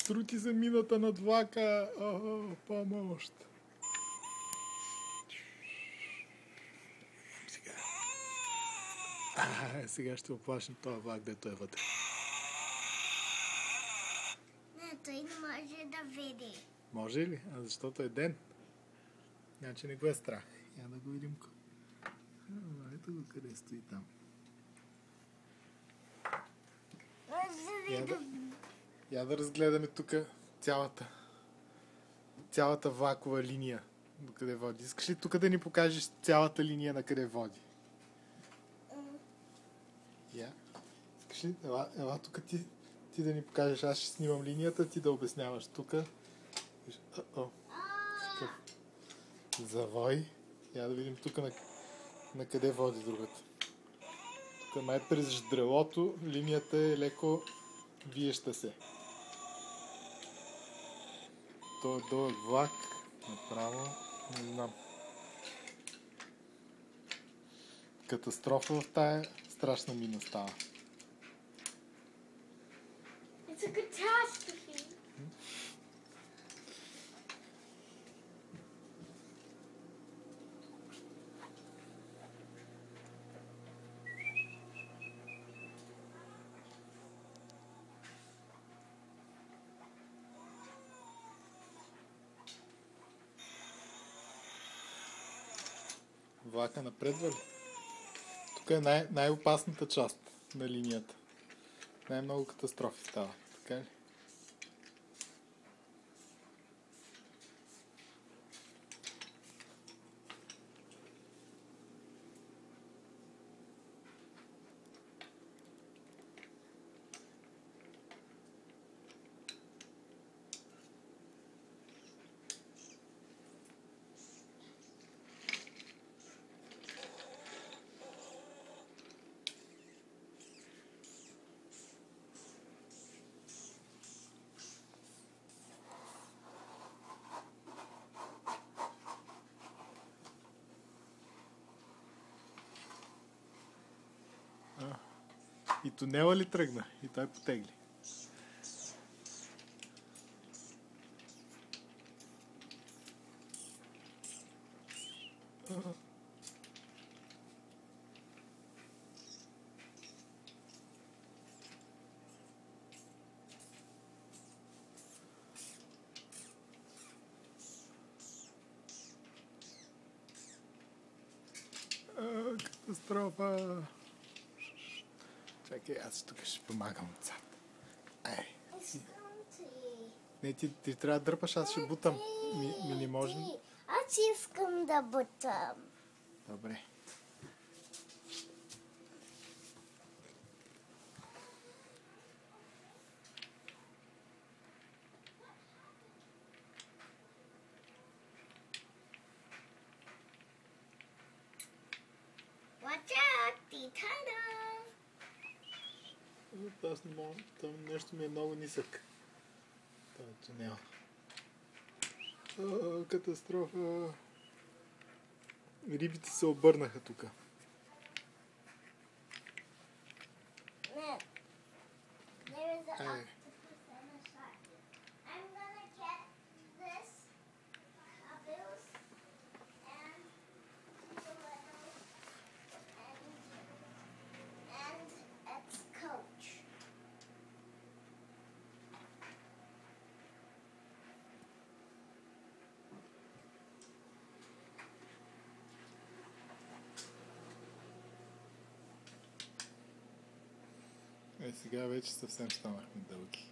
Срути за мината над влака. О, помощ. Сега ще оплашим този влак, дето е вътре. Не, той не може да види. Може ли? А защото е ден. Значи не го е страх. Я да го видим. Ето го къде стои там. Я да разгледаме тук цялата влакова линия. До къде води. Искаш ли тук да ни покажеш цялата линия на къде води? Я. Искаш ли? Ела тук ти да ни покажеш. Аз ще снимам линията, ти да обясняваш тук. Такъв завой. Я да видим тук на къде води другата. Тук май през ждрелото линията е леко виеща се. То е дълъг влак. Направо. Не знам. Катастрофа в тая страшна мина става. It's a catastrophe. Влака напредва ли? Тук е най-опасната част на линията. Най-много катастрофи става. Така ли? И тунела ли тръгна? И той потегли. Катастрофа! Чакай, аз тук ще помагам отзад. Не, ти трябва да дърпаш, аз ще бутам. Ми не можем. Аз искам да бутам. Добре. Watch out, Titana! Аз не мога. Там нещо ми е много нисък. Това е тунел. Катастрофа. Рибите се обърнаха тук. There is an octopus and a shark. I'm gonna get this caboose and its coach. Сега вече съвсем станахме дълги.